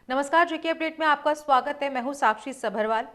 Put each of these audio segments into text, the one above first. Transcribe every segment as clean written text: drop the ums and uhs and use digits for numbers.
नमस्कार, जेके अपडेट में आपका स्वागत है। मैं हूं साक्षी सभरवाल।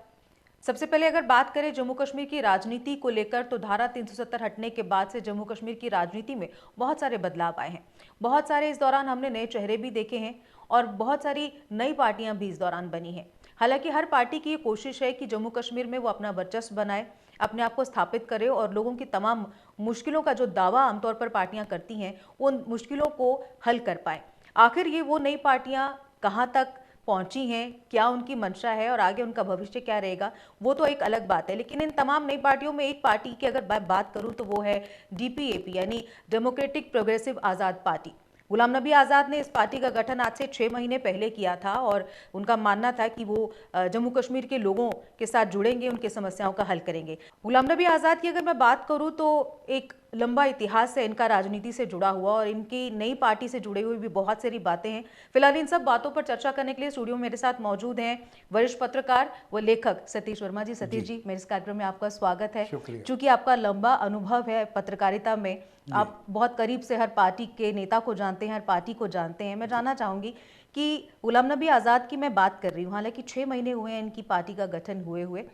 सबसे पहले अगर बात करें जम्मू कश्मीर की राजनीति को लेकर, तो धारा 370 हटने के बाद से जम्मू कश्मीर की राजनीति में बहुत सारे बदलाव आए हैं। बहुत सारे इस दौरान हमने नए चेहरे भी देखे हैं और बहुत सारी नई पार्टियां भी इस दौरान बनी हैं। हालांकि हर पार्टी की ये कोशिश है कि जम्मू कश्मीर में वो अपना वर्चस्व बनाए, अपने आप को स्थापित करे और लोगों की तमाम मुश्किलों का जो दावा आमतौर पर पार्टियां करती हैं, उन मुश्किलों को हल कर पाए। आखिर ये वो नई पार्टियां कहाँ तक पहुंची हैं, क्या उनकी मंशा है और आगे उनका भविष्य क्या रहेगा, वो तो एक अलग बात है। लेकिन इन तमाम नई पार्टियों में एक पार्टी की अगर मैं बात करूं तो वो है डीपीएपी, यानी डेमोक्रेटिक प्रोग्रेसिव आज़ाद पार्टी। गुलाम नबी आज़ाद ने इस पार्टी का गठन आज से 6 महीने पहले किया था और उनका मानना था कि वो जम्मू कश्मीर के लोगों के साथ जुड़ेंगे, उनकी समस्याओं का हल करेंगे। गुलाम नबी आज़ाद की अगर मैं बात करूं तो एक लंबा इतिहास है इनका राजनीति से जुड़ा हुआ और इनकी नई पार्टी से जुड़े हुए भी बहुत सारी बातें हैं। फिलहाल इन सब बातों पर चर्चा करने के लिए स्टूडियो में मेरे साथ मौजूद हैं वरिष्ठ पत्रकार व लेखक सतीश वर्मा जी। सतीश जी, मेरे इस कार्यक्रम में आपका स्वागत है। चूंकि आपका लंबा अनुभव है पत्रकारिता में, आप बहुत करीब से हर पार्टी के नेता को जानते हैं, हर पार्टी को जानते हैं। मैं जानना चाहूंगी कि गुलाम नबी आज़ाद की मैं बात कर रही हूँ, हालांकि 6 महीने हुए हैं इनकी पार्टी का गठन हुए हुए।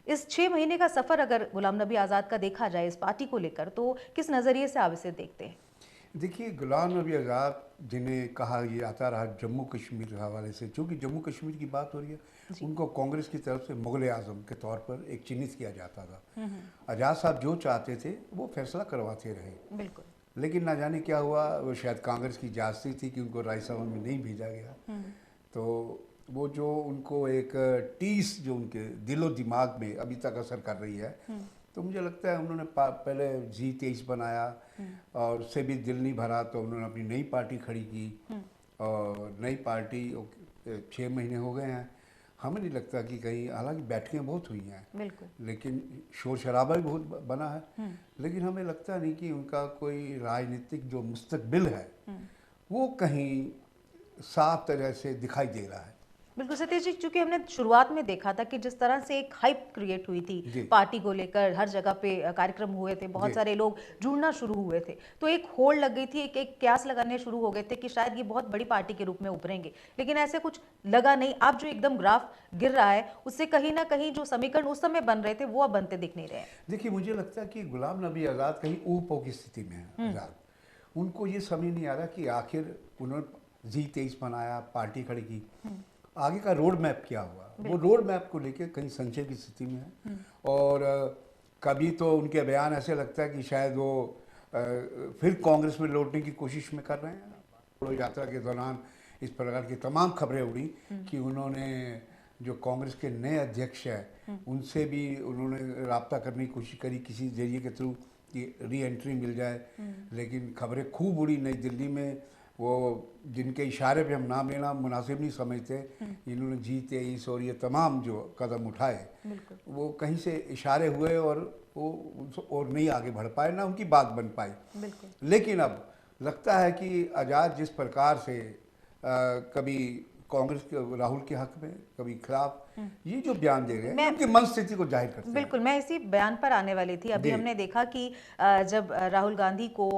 इस 6 महीने का सफर अगर गुलाम नबी आज़ाद का देखा जाए इस पार्टी को लेकर, तो किस नज़रिए से आप इसे देखते हैं? देखिए, गुलाम नबी आज़ाद जिन्हें कहा ये आता रहा जम्मू कश्मीर के हवाले से, चूँकि जम्मू कश्मीर की बात हो रही है, उनको कांग्रेस की तरफ से मुग़ल आज़म के तौर पर एक चिन्हित किया जाता था। आज़ाद साहब जो चाहते थे वो फैसला करवाते रहे। बिल्कुल। लेकिन ना जाने क्या हुआ, वो शायद कांग्रेस की जासूसी थी कि उनको राज्यसभा में नहीं भेजा गया। तो वो जो उनको एक टीस जो उनके दिलो दिमाग में अभी तक असर कर रही है, तो मुझे लगता है उन्होंने पहले G23 बनाया और उससे भी दिल नहीं भरा, तो उन्होंने अपनी नई पार्टी खड़ी की और नई पार्टी 6 महीने हो गए हैं। हमें नहीं लगता कि कहीं, हालांकि बैठकें बहुत हुई हैं, बिल्कुल। लेकिन शोर शराबा भी बहुत बना है, लेकिन हमें लगता नहीं कि उनका कोई राजनीतिक जो मुस्तकबिल है वो कहीं साफ तरह से दिखाई दे रहा है। बिल्कुल सतीश जी, चूंकि हमने शुरुआत में देखा था कि जिस तरह से एक हाइप क्रिएट हुई थी पार्टी को लेकर, हर जगह पे कार्यक्रम हुए थे, बहुत सारे लोग जुड़ना शुरू हुए थे, तो एक होड़ लग गई थी, एक क्यास लगाने शुरू हो गए थे कि शायद ये बहुत बड़ी पार्टी के रूप में उभरेंगे। लेकिन ऐसे कुछ लगा नहीं। अब जो एकदम ग्राफ गिर रहा है, उससे कहीं ना कहीं जो समीकरण उस समय बन रहे थे वो अब बनते दिख नहीं रहे हैं। देखिए, मुझे लगता है कि गुलाम नबी आज़ाद कहीं ऊपो की स्थिति में है। आज़ाद, उनको ये समझ नहीं आ रहा कि आखिर उन्होंने G23 बनाया, पार्टी खड़ी की, आगे का रोड मैप क्या हुआ। वो रोड मैप को लेकर कहीं संशय की स्थिति में है। और कभी तो उनके बयान ऐसे लगता है कि शायद वो फिर कांग्रेस में लौटने की कोशिश में कर रहे हैं। यात्रा के दौरान इस प्रकार की तमाम खबरें उड़ी कि उन्होंने जो कांग्रेस के नए अध्यक्ष हैं उनसे भी उन्होंने राब्ता करने की कोशिश करी किसी जरिए के थ्रू कि री एंट्री मिल जाए, लेकिन खबरें खूब उड़ी नई दिल्ली में। वो जिनके इशारे पे हम नाम लेना मुनासिब नहीं समझते, इन्होंने G23 और ये तमाम जो कदम उठाए वो कहीं से इशारे हुए और वो और नहीं आगे बढ़ पाए, ना उनकी बात बन पाई। लेकिन अब लगता है कि आज़ाद जिस प्रकार से कभी कांग्रेस के राहुल के हक में, कभी खिलाफ ये जो बयान दे रहे हैं, उनकी मन स्थिति को जाहिर करते हैं। बिल्कुल, मैं इसी बयान पर आने वाली थी। अभी हमने देखा कि जब राहुल गांधी को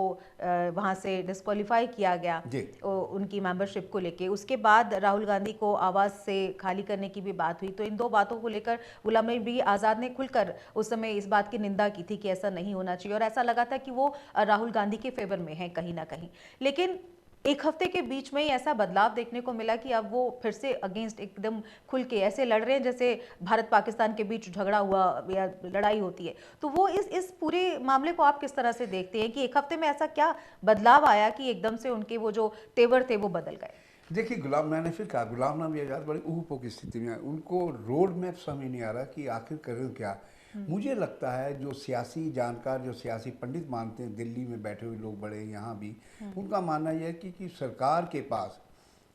वहां से डिस्क्वालीफाई किया गया उनकी मेंबरशिप को लेके, उसके बाद राहुल गांधी को आवास से खाली करने की भी बात हुई। तो इन दो बातों को लेकर गुलाम नबी आज़ाद ने खुलकर उस समय इस बात की निंदा की थी कि ऐसा नहीं होना चाहिए और ऐसा लगा था कि वो राहुल गांधी के फेवर में है कहीं ना कहीं। लेकिन एक हफ्ते के बीच में ही ऐसा बदलाव देखने को मिला कि अब वो फिर से अगेंस्ट एकदम खुल के ऐसे लड़ रहे हैं जैसे भारत पाकिस्तान के बीच झगड़ा हुआ या लड़ाई होती है। तो वो इस पूरे मामले को आप किस तरह से देखते हैं कि एक हफ्ते में ऐसा क्या बदलाव आया कि एकदम से उनके वो जो तेवर थे वो बदल गए? देखिए, मैंने फिर कहा गुलाम नबी आज़ाद बड़ी ऊपो की स्थिति में है। उनको रोड मैप समझ नहीं आ रहा कि आखिर करें क्या। मुझे लगता है जो सियासी जानकार, जो सियासी पंडित मानते हैं, दिल्ली में बैठे हुए लोग बड़े, यहाँ भी, उनका मानना यह है कि सरकार के पास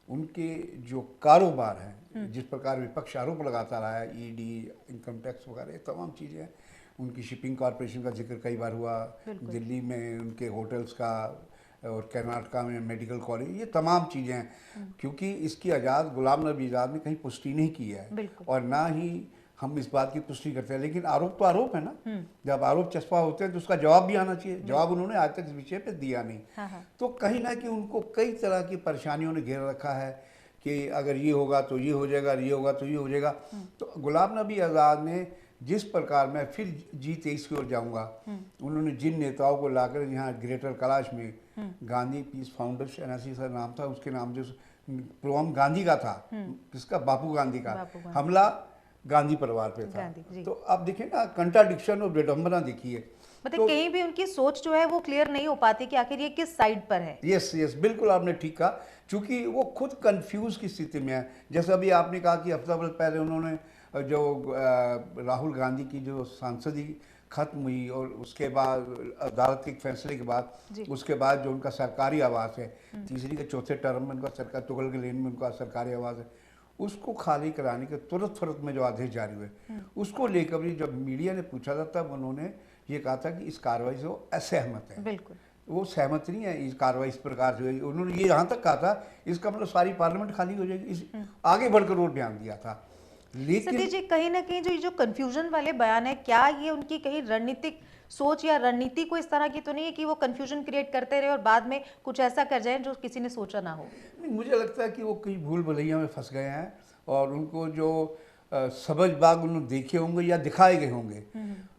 उनके जो कारोबार हैं, जिस प्रकार विपक्ष आरोप लगाता रहा है, ईडी, इनकम टैक्स वगैरह, ये तमाम चीज़ें, उनकी शिपिंग कॉरपोरेशन का जिक्र कई बार हुआ, दिल्ली में उनके होटल्स का और कर्नाटका में मेडिकल कॉलेज, ये तमाम चीज़ें हैं। क्योंकि इसकी गुलाम नबी आज़ाद ने कहीं पुष्टि नहीं की है और ना ही हम इस बात की पुष्टि करते हैं, लेकिन आरोप तो आरोप है ना। जब आरोप चस्पा होते हैं तो उसका जवाब भी आना चाहिए। जवाब उन्होंने आज तक इस विषय पे दिया नहीं। तो कहीं ना कहीं उनको कई तरह की परेशानियों ने घेर रखा है। कि अगर ये होगा तो ये हो जाएगा, ये होगा तो ये हो जाएगा। तो गुलाम नबी आज़ाद ने जिस प्रकार, मैं फिर G23 की ओर जाऊंगा, उन्होंने जिन नेताओं को लाकर यहाँ ग्रेटर कैलाश में गांधी पीस फाउंडेशन ऐसी सा नाम था, उसके नाम जो प्रोग्राम गांधी का था, किसका, बापू गांधी का, हमला गांधी परिवार पे था। तो आप देखिए ना, कंट्राडिक्शन और विडंबना देखिए। मतलब कहीं भी उनकी सोच जो है वो क्लियर नहीं हो पाती कि आखिर ये किस साइड पर है। यस यस, बिल्कुल आपने ठीक कहा, क्योंकि वो खुद कंफ्यूज की स्थिति में है। जैसे अभी आपने कहा कि हफ्ता भर पहले उन्होंने जो राहुल गांधी की जो सांसदी खत्म हुई और उसके बाद अदालत के फैसले के बाद, उसके बाद जो उनका सरकारी आवास है, तीसरी के चौथे टर्म में उनका सरकार, तुगल के लेन में उनका सरकारी आवास है, उसको खाली कराने के तुरंत में जो आदेश जारी हुए, उसको लेकर भी जब मीडिया ने पूछा था तब उन्होंने ये कहा था कि इस कार्रवाई से वो असहमत है। बिल्कुल, वो सहमत नहीं है इस कार्रवाई इस प्रकार से। उन्होंने ये यहाँ तक कहा था इसका मतलब सारी पार्लियामेंट खाली हो जाएगी, इस आगे बढ़कर वो बयान दिया था। लेकिन सतीश जी, कहीं ना कहीं जो कंफ्यूजन वाले बयान है, क्या ये उनकी कहीं रणनीतिक सोच या रणनीति को इस तरह की तो नहीं है कि वो कंफ्यूजन क्रिएट करते रहे और बाद में कुछ ऐसा कर जाए जो किसी ने सोचा ना हो? नहीं, मुझे लगता है कि वो कहीं भूल भुलैया में फंस गए हैं और उनको जो सबज बाग उन्होंने देखे होंगे या दिखाए गए होंगे,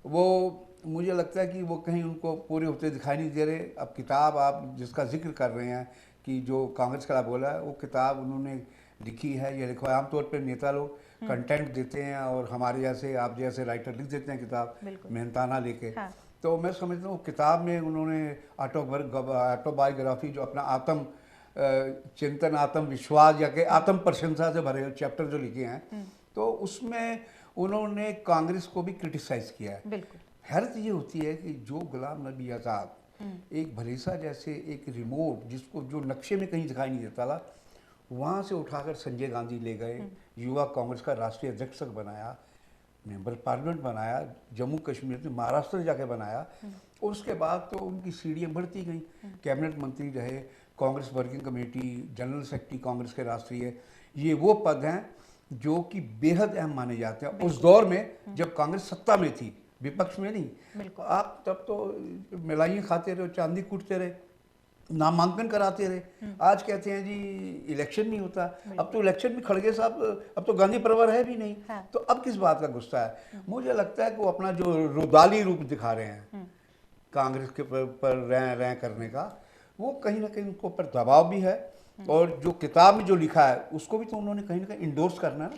वो मुझे लगता है कि वो कहीं उनको पूरे होते दिखाई नहीं दे रहे। अब किताब आप जिसका जिक्र कर रहे हैं कि जो कांग्रेस का बोला है, वो किताब उन्होंने लिखी है या लिखा है। आमतौर पर नेता लोग कंटेंट देते हैं और हमारे जैसे आप जैसे राइटर लिख देते हैं किताब मेहनताना लेके। हाँ। तो मैं समझता हूँ किताब में उन्होंने ऑटोबायोग्राफी जो अपना आत्म चिंतन, आत्म विश्वास या के आत्म प्रशंसा से भरे चैप्टर जो लिखे हैं, तो उसमें उन्होंने कांग्रेस को भी क्रिटिसाइज किया है। बिल्कुल। हैरत ये होती है कि जो गुलाम नबी आज़ाद एक भलीसा जैसे एक रिमोट जिसको जो नक्शे में कहीं दिखाई नहीं देता था, वहाँ से उठाकर संजय गांधी ले गए, युवा कांग्रेस का राष्ट्रीय अध्यक्ष बनाया, मेंबर पार्लियामेंट बनाया, जम्मू कश्मीर में महाराष्ट्र जाके बनाया, और उसके बाद तो उनकी सीढ़ियाँ बढ़ती गई। कैबिनेट मंत्री रहे, Congress working committee, general secretary Congress के राष्ट्रीय, ये वो पद हैं जो कि बेहद अहम माने जाते हैं उस दौर में जब कांग्रेस सत्ता में थी, विपक्ष में नहीं। आप तब तो मिलाइयाँ खाते रहे, चांदी कूटते रहे, नामांकन कराते रहे। आज कहते हैं जी इलेक्शन नहीं होता। अब तो इलेक्शन में खड़गे साहब, अब तो गांधी परिवार है भी नहीं। हाँ। तो अब किस बात का गुस्सा है? मुझे लगता है कि वो अपना जो रुदाली रूप दिखा रहे हैं कांग्रेस के पर रह करने का, वो कहीं ना कहीं उनको ऊपर दबाव भी है। और जो किताब में जो लिखा है उसको भी तो उन्होंने कहीं ना कहीं इंडोर्स करना है।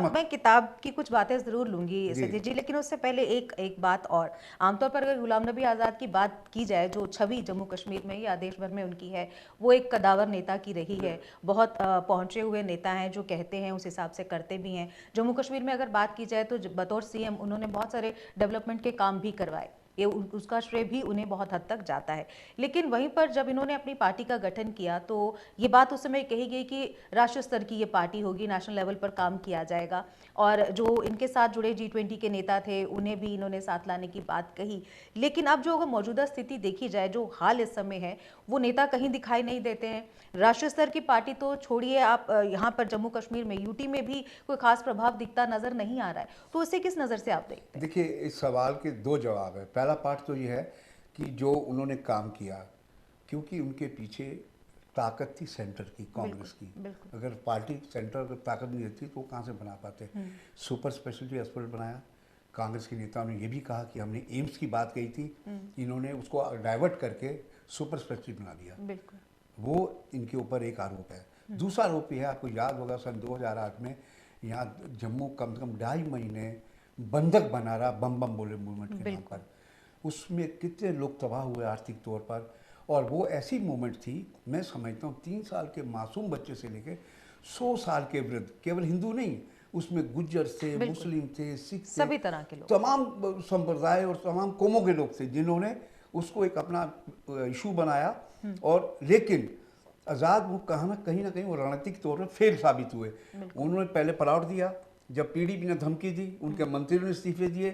मैं किताब की कुछ बातें जरूर लूंगी सतीश जी, लेकिन उससे पहले एक बात और। आमतौर पर अगर गुलाम नबी आज़ाद की बात की जाए, जो छवि जम्मू कश्मीर में या देश भर में उनकी है, वो एक कदावर नेता की रही है। बहुत पहुंचे हुए नेता हैं, जो कहते हैं उस हिसाब से करते भी हैं। जम्मू कश्मीर में अगर बात की जाए तो बतौर सीएम उन्होंने बहुत सारे डेवलपमेंट के काम भी करवाए, ये उसका श्रेय भी उन्हें बहुत हद तक जाता है। लेकिन वहीं पर जब इन्होंने अपनी पार्टी का गठन किया तो ये बात उस समय कही गई कि राष्ट्रीय स्तर की ये पार्टी होगी, नेशनल लेवल पर काम किया जाएगा, और जो इनके साथ जुड़े G20 के नेता थे उन्हें भी इन्होंने साथ लाने की बात कही। लेकिन अब जो अगर मौजूदा स्थिति देखी जाए, जो हाल इस समय है, वो नेता कहीं दिखाई नहीं देते हैं। राष्ट्रीय स्तर की पार्टी तो छोड़िए, आप यहाँ पर जम्मू कश्मीर में, यूटी में भी कोई खास प्रभाव दिखता नजर नहीं आ रहा है। तो इसे किस नज़र से आप देखते हैं? देखिए, इस सवाल के दो जवाब है। पहला पार्ट तो ये है कि जो उन्होंने काम किया, क्योंकि उनके पीछे ताकत थी सेंटर की, कांग्रेस की। अगर पार्टी सेंटर अगर ताकत नहीं देती तो वो कहाँ से बना पाते। सुपर स्पेशलिटी हॉस्पिटल बनाया। कांग्रेस के नेताओं ने ये भी कहा कि हमने एम्स की बात कही थी, इन्होंने उसको डाइवर्ट करके सुपर स्पेशलिटी बना दिया। वो इनके ऊपर एक आरोप है। दूसरा आरोप यह है, आपको याद होगा सन 2008 में यहाँ जम्मू कम से कम 2.5 महीने बंधक बना रहा, बम बम बोले मूवमेंट के नाम पर। उसमें कितने लोग तबाह हुए आर्थिक तौर पर, और वो ऐसी मूवमेंट थी, मैं समझता हूँ 3 साल के मासूम बच्चे से लेके 100 साल के वृद्ध, केवल हिंदू नहीं, उसमें गुज्जर थे, मुस्लिम थे, सिख थे, सभी तरह के लोग, तमाम संप्रदाय और तमाम कौमों के लोग थे, जिन्होंने उसको एक अपना इशू बनाया। और लेकिन आज़ाद वो कहीं ना कहीं वो रणनीतिक तौर पर फेल साबित हुए। उन्होंने पहले पलट दिया, जब पीडीपी ने धमकी दी, उनके मंत्रियों ने इस्तीफे दिए,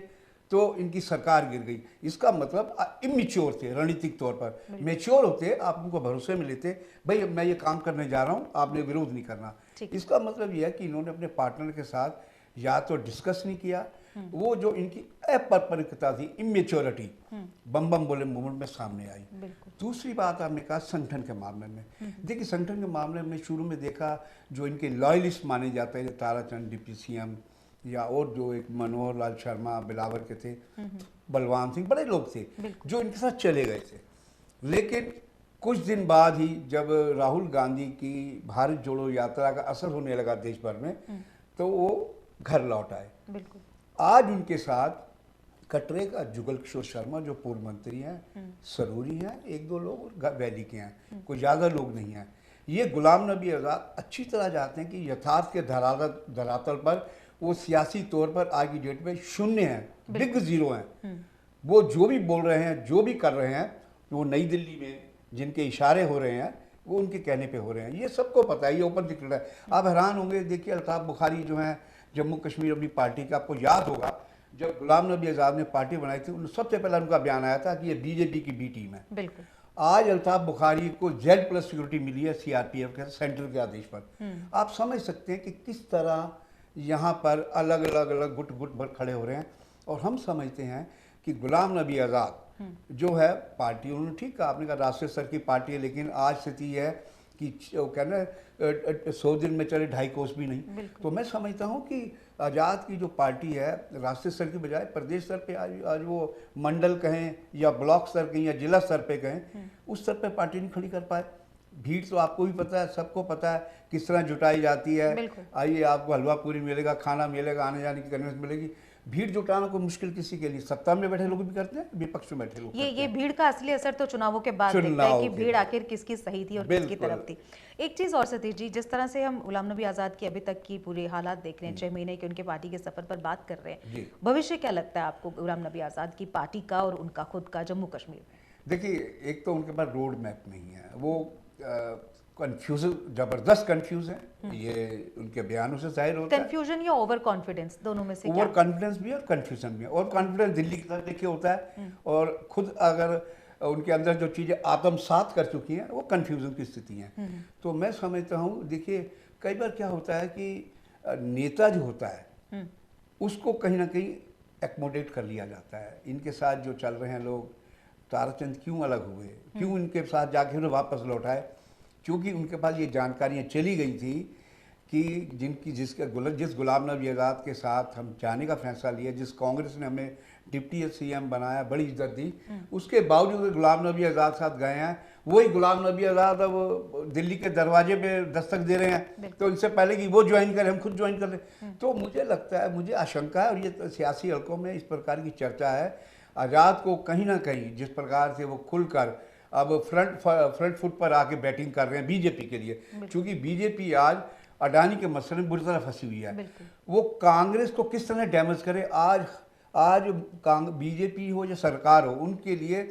तो इनकी सरकार गिर गई। इसका मतलब इमेच्योर थे रणनीतिक तौर पर। मैच्योर होते, आप उनको भरोसे में लेते, भाई मैं ये काम करने जा रहा हूँ, आपने विरोध नहीं करना। इसका मतलब यह है कि इन्होंने अपने पार्टनर के साथ या तो डिस्कस नहीं किया, वो जो इनकी अपरिपक्वता थी, इमेच्योरिटी, बम बम बोले मूवमेंट में सामने आई। दूसरी बात आपने कहा संगठन के मामले में, देखिए संगठन के मामले में शुरू में देखा जो इनके लॉयलिस्ट माने जाते हैं, ताराचंद डिप्टी सीएम या और जो एक मनोहर लाल शर्मा बिलावर के थे, बलवान सिंह, बड़े लोग थे जो इनके साथ चले गए थे। लेकिन कुछ दिन बाद ही जब राहुल गांधी की भारत जोड़ो यात्रा का असर होने लगा देश भर में, तो वो घर लौट आए। आज उनके साथ कटरे का जुगल किशोर शर्मा जो पूर्व मंत्री हैं, सरूरी हैं, एक दो लोग वैली के हैं, कोई ज़्यादा लोग नहीं हैं। ये गुलाम नबी आज़ाद अच्छी तरह जानते हैं कि यथार्थ के धरातल पर वो सियासी तौर पर आज की डेट में शून्य हैं, बिग जीरो हैं। वो जो भी बोल रहे हैं, जो भी कर रहे हैं, वो नई दिल्ली में जिनके इशारे हो रहे हैं वो उनके कहने पे हो रहे हैं, ये सबको पता है, ये ओपन दिख रहा है। आप हैरान होंगे, देखिए अल्ताफ बुखारी जो हैं जम्मू कश्मीर अपनी पार्टी का, आपको याद होगा जब गुलाम नबी आज़ाद ने पार्टी बनाई थी, सबसे पहले उनका बयान आया था कि ये बीजेपी की बी टीम है। बिल्कुल। आज अल्ताफ बुखारी को Z+ सिक्योरिटी मिली है सीआरपीएफ के सेंटर के आदेश पर। आप समझ सकते हैं कि किस तरह यहाँ पर अलग अलग गुट भर खड़े हो रहे हैं। और हम समझते हैं कि गुलाम नबी आज़ाद जो है पार्टी, उन्होंने ठीक कहा, आपने कहा राष्ट्रीय स्तर की पार्टी है, लेकिन आज स्थिति है कि वो कहना 100 दिन में चले 2.5 कोस भी नहीं। तो मैं समझता हूँ कि आज़ाद की जो पार्टी है राष्ट्रीय स्तर की बजाय प्रदेश स्तर पे आज वो मंडल कहें या ब्लॉक स्तर कहें या जिला स्तर पे कहें, उस स्तर पे पार्टी नहीं खड़ी कर पाए। भीड़ तो आपको भी पता है, सबको पता है किस तरह जुटाई जाती है। आइए आपको हलवा पूरी मिलेगा, खाना मिलेगा, आने जाने की कन्वेंस मिलेगी। भीड़ जुटाना कोई मुश्किल किसी के लिए, सत्ता में बैठे लोग भी करते हैं, विपक्ष में बैठे लोग ये भीड़ का असली असर तो चुनावों के बाद दिखता है कि भीड़ आखिर किसकी सही थी और किसकी तरफ थी। एक चीज और सतीश जी, जिस तरह से हम गुलाम नबी आज़ाद की अभी तक की पूरे हालात देख रहे हैं, 6 महीने के उनके पार्टी के सफर पर बात कर रहे हैं, भविष्य क्या लगता है आपको गुलाम नबी आज़ाद की पार्टी का और उनका खुद का जम्मू कश्मीर में? देखिए, एक तो उनके पास रोड मैप नहीं है, वो कंफ्यूज, जबरदस्त कंफ्यूज है, ये उनके बयानों से जाहिर होता है। कंफ्यूजन या ओवर कॉन्फिडेंस, दोनों में से क्या? ओवर कॉन्फिडेंस भी है और कंफ्यूजन भी है। ओवर कॉन्फिडेंस दिल्ली की तरफ देखिए होता है, और खुद अगर उनके अंदर जो चीज़ें आत्मसात कर चुकी हैं वो कंफ्यूजन की स्थिति है। तो मैं समझता हूँ, देखिए कई बार क्या होता है कि नेता जो होता है उसको कहीं ना कहीं एक्मोडेट कर लिया जाता है। इनके साथ जो चल रहे हैं लोग, ताराचंद क्यों अलग हुए, क्यों इनके साथ जाके उन्हें वापस लौटाए, क्योंकि उनके पास ये जानकारियाँ चली गई थी कि जिस गुलाम नबी आज़ाद के साथ हम जाने का फैसला लिया, जिस कांग्रेस ने हमें डिप्टी सीएम बनाया, बड़ी इज्जत दी, उसके बावजूद गुलाम नबी आज़ाद साथ गए हैं, वही गुलाम नबी आज़ाद अब दिल्ली के दरवाजे पे दस्तक दे रहे हैं। तो इनसे पहले कि वो ज्वाइन करें, हम खुद ज्वाइन कर लें। तो मुझे लगता है, मुझे आशंका है, और ये सियासी हलकों में इस प्रकार की चर्चा है, आज़ाद को कहीं ना कहीं जिस प्रकार से वो खुलकर अब फ्रंट फुट पर आके बैटिंग कर रहे हैं बीजेपी के लिए, क्योंकि बीजेपी आज अडानी के मसले में बुरी तरह फंसी हुई है। वो कांग्रेस को किस तरह डैमेज करे, आज बीजेपी हो या सरकार हो, उनके लिए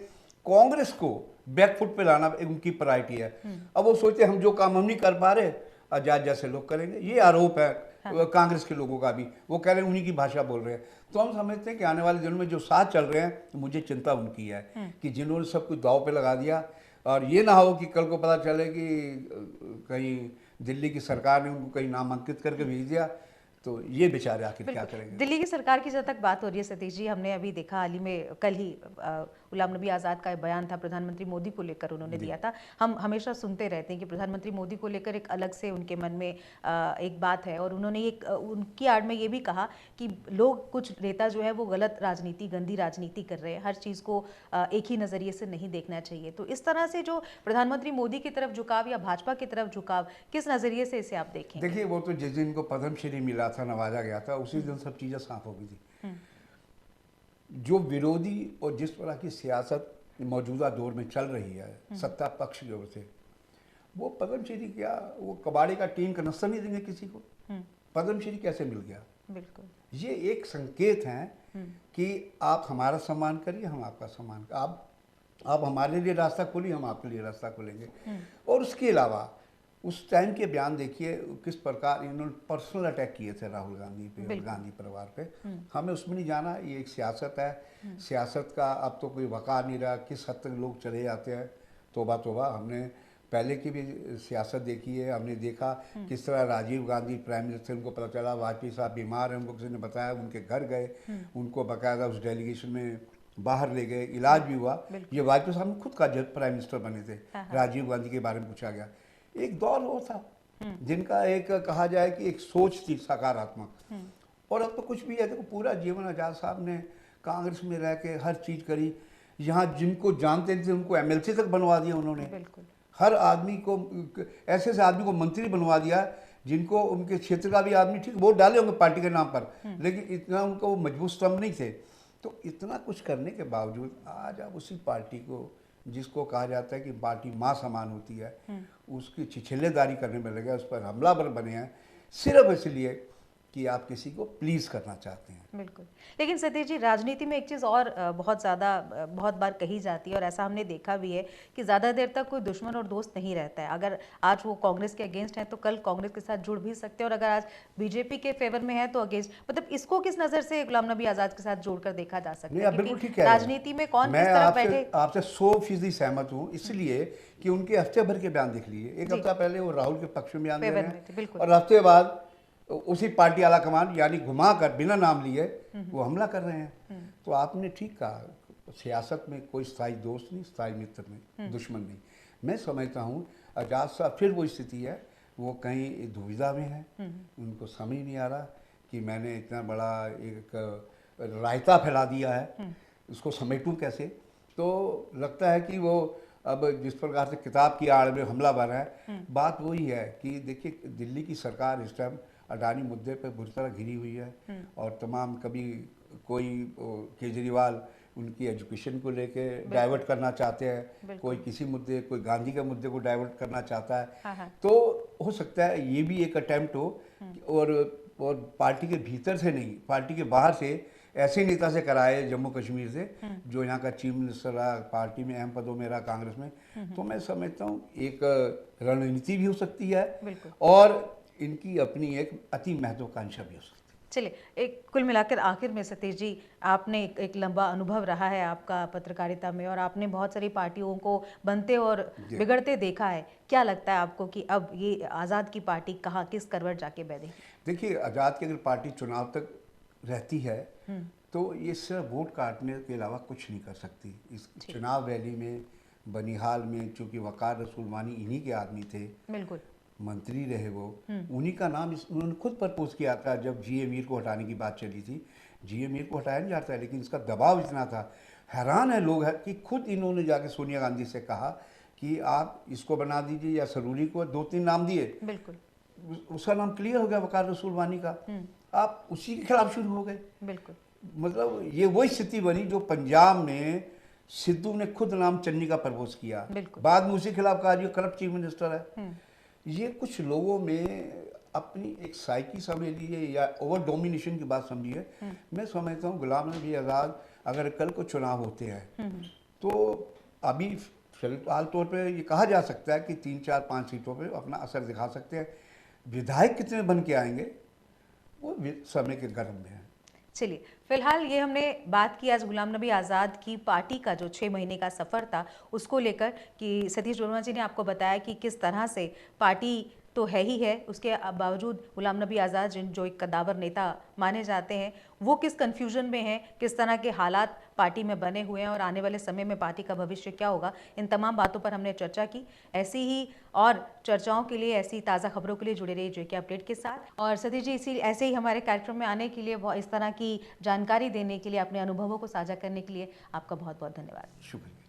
कांग्रेस को बैकफुट पे लाना एक उनकी प्रायोरिटी है। अब वो सोचते हम जो काम हम नहीं कर पा रहे, आजाद जैसे लोग करेंगे, ये आरोप है कांग्रेस के लोगों का भी। वो कह रहे हैं उन्हीं की भाषा बोल रहे हैं। तो हम समझते हैं कि आने वाले दिनों में जो साथ चल रहे हैं, तो मुझे चिंता उनकी है कि जिन्होंने सब कुछ दाव पे लगा दिया, और ये ना हो कि कल को पता चले कि कहीं दिल्ली की सरकार ने उनको कहीं नामांकित करके भेज दिया, तो ये बेचारे आखिर क्या करेंगे। दिल्ली की सरकार की जब तक बात हो रही है सतीश जी, हमने अभी देखा हाल ही में, कल ही गुलाम नबी आज़ाद का बयान था प्रधानमंत्री मोदी को लेकर, उन्होंने दिया था। हम हमेशा सुनते रहते हैं कि प्रधानमंत्री मोदी को लेकर एक अलग से उनके मन में एक बात है, और उन्होंने एक उनकी आड़ में ये भी कहा कि लोग, कुछ नेता जो है वो गलत राजनीति, गंदी राजनीति कर रहे हैं, हर चीज़ को एक ही नज़रिए से नहीं देखना चाहिए। तो इस तरह से जो प्रधानमंत्री मोदी की तरफ झुकाव या भाजपा की तरफ झुकाव, किस नज़रिए से इसे आप देखें? देखिए, वो तो जिस दिन इनको पद्मश्री मिला था, नवाजा गया था, उसी दिन सब चीज़ें साफ हो गई थी। जो विरोधी और जिस तरह की सियासत मौजूदा दौर में चल रही है, सत्ता पक्ष की ओर से, वो पद्मश्री क्या, वो कबाड़ी का टीम का नस्ल नहीं देंगे किसी को। पद्मश्री कैसे मिल गया? बिल्कुल, ये एक संकेत है कि आप हमारा सम्मान करिए, हम आपका सम्मान, आप हमारे लिए रास्ता खोलिए, हम आपके लिए रास्ता खोलेंगे। और उसके अलावा उस टाइम के बयान देखिए किस प्रकार इन्होंने पर्सनल अटैक किए थे राहुल गांधी पे और गांधी परिवार पे। हमें उसमें नहीं जाना, ये एक सियासत है, सियासत का अब तो कोई वक़ार नहीं रहा, किस हद तक लोग चले जाते हैं। तोबा तोबा, हमने पहले की भी सियासत देखी है, हमने देखा किस तरह राजीव गांधी प्राइम मिनिस्टर, उनको पता चला वाजपेयी साहब बीमार हैं, उनको किसी ने बताया, उनके घर गए, उनको बाकायदा उस डेलीगेशन में बाहर ले गए, इलाज भी हुआ। ये वाजपेयी साहब ने खुद का जब प्राइम मिनिस्टर बने थे, राजीव गांधी के बारे में पूछा गया। एक दौर वो था जिनका एक कहा जाए कि एक सोच थी सकारात्मक, और अब तो कुछ भी है। देखो पूरा जीवन आजाद साहब ने कांग्रेस में रह के हर चीज करी, यहाँ जिनको जानते थे उनको एमएलसी तक बनवा दिया उन्होंने, हर आदमी को, ऐसे से आदमी को मंत्री बनवा दिया जिनको उनके क्षेत्र का भी आदमी ठीक वोट डाले होंगे पार्टी के नाम पर, लेकिन इतना उनको वो मजबूत स्तंभ नहीं थे। तो इतना कुछ करने के बावजूद आज आप उसी पार्टी को, जिसको कहा जाता है कि पार्टी माँ समान होती है, उसकी छिछेलेदारी करने में लगे, उस पर हमलावर बने हैं सिर्फ इसलिए कि आप किसी को प्लीज करना चाहते हैं। बिल्कुल। लेकिन सतीश जी, राजनीति में एक चीज़ और बहुत बार कही जाती है, और ऐसा हमने देखा भी है कि ज़्यादा देर तक कोई दुश्मन और दोस्त नहीं रहता है। अगर आज वो कांग्रेस के अगेंस्ट है तो कल कांग्रेस के साथ जुड़ भी सकते हैं, और अगर आज बीजेपी के फेवर में है तो अगेंस्ट, मतलब इसको किस नज़र से गुलाम नबी आज़ाद के साथ जोड़कर देखा जा सकता है? बिल्कुल ठीक है, राजनीति में कौन किस तरफ बैठे। आपसे 100% सहमत हूँ, इसलिए कि उनके हफ्ते भर के बयान देख लिए। एक हफ्ता पहले वो राहुल के पक्ष में बयान दे रहे हैं, और हफ्ते बाद उसी पार्टी आला कमान यानी घुमा कर बिना नाम लिए वो हमला कर रहे हैं। तो आपने ठीक कहा, सियासत में कोई स्थायी दोस्त नहीं, स्थायी मित्र नहीं, दुश्मन नहीं। मैं समझता हूँ आजाद साहब फिर वो स्थिति है, वो कहीं दुविधा में है, उनको समझ नहीं आ रहा कि मैंने इतना बड़ा एक रायता फैला दिया है, उसको समेटूं कैसे। तो लगता है कि वो अब जिस प्रकार से किताब की आड़ में हमला बना है, बात वही है कि देखिए दिल्ली की सरकार इस टाइम अडानी मुद्दे पे बुरी तरह घिरी हुई है, और तमाम कभी कोई केजरीवाल उनकी एजुकेशन को लेके डाइवर्ट करना चाहते हैं, कोई किसी मुद्दे, कोई गांधी के मुद्दे को डाइवर्ट करना चाहता है। तो हो सकता है ये भी एक अटेम्प्ट हो, और पार्टी के भीतर से नहीं, पार्टी के बाहर से ऐसे नेता से कराए जम्मू कश्मीर से, जो यहाँ का चीफ मिनिस्टर रहा, पार्टी में अहम पदों में रहा कांग्रेस में। तो मैं समझता हूँ एक रणनीति भी हो सकती है, और इनकी अपनी एक अति महत्वाकांक्षा भी हो सकती है। चलिए, एक कुल मिलाकर आखिर में सतीश जी, आपने एक लंबा अनुभव रहा है आपका पत्रकारिता में, और आपने बहुत सारी पार्टियों को बनते और बिगड़ते देखा है। क्या लगता है आपको कि अब ये आज़ाद की पार्टी कहाँ, किस करवट जाके बैठेगी? देखिए, आज़ाद की अगर पार्टी चुनाव तक रहती है तो ये सिर्फ वोट काटने के अलावा कुछ नहीं कर सकती। इस चुनाव रैली में, बनिहाल में, चूंकि वकार रसूल वानी इन्हीं के आदमी थे, बिल्कुल मंत्री रहे वो, उन्हीं का नाम उन्होंने खुद प्रपोज किया था जब जीए मीर को हटाने की बात चली थी। जीए मीर को हटाया नहीं जाता है, लेकिन इसका दबाव इतना था। हैरान है लोग है कि खुद इन्होंने जाके सोनिया गांधी से कहा कि आप इसको बना दीजिए, या सरूरी को 2-3 नाम दिए, बिल्कुल उसका नाम क्लियर हो गया वकार रसूल वानी का, आप उसी के खिलाफ शुरू हो गए। बिल्कुल, मतलब ये वही स्थिति बनी जो पंजाब में सिद्धू ने खुद नाम चन्नी का प्रपोज किया, बाद में उसी के खिलाफ कहा जो करप्ट चीफ मिनिस्टर है। ये कुछ लोगों में अपनी एक साइकी समझ लीजिए या ओवर डोमिनेशन की बात समझिए। मैं समझता हूँ गुलाम नबी आज़ाद अगर कल को चुनाव होते हैं तो अभी फिलहाल तौर पे ये कहा जा सकता है कि 3-4-5 सीटों पे अपना असर दिखा सकते हैं। विधायक कितने बन के आएंगे वो समय के गर्भ में है। चलिए, फिलहाल ये हमने बात की आज गुलाम नबी आज़ाद की पार्टी का जो 6 महीने का सफ़र था उसको लेकर, कि सतीश वर्मा जी ने आपको बताया कि किस तरह से पार्टी तो है ही है, उसके बावजूद गुलाम नबी आज़ाद जो एक कद्दावर नेता माने जाते हैं, वो किस कन्फ्यूजन में हैं, किस तरह के हालात पार्टी में बने हुए हैं, और आने वाले समय में पार्टी का भविष्य क्या होगा, इन तमाम बातों पर हमने चर्चा की। ऐसी ही और चर्चाओं के लिए, ऐसी ताज़ा खबरों के लिए जुड़े रहिए जेके अपडेट के साथ। और सतीश जी, ऐसे ही हमारे कार्यक्रम में आने के लिए, इस तरह की जानकारी देने के लिए, अपने अनुभवों को साझा करने के लिए आपका बहुत बहुत धन्यवाद। शुक्रिया।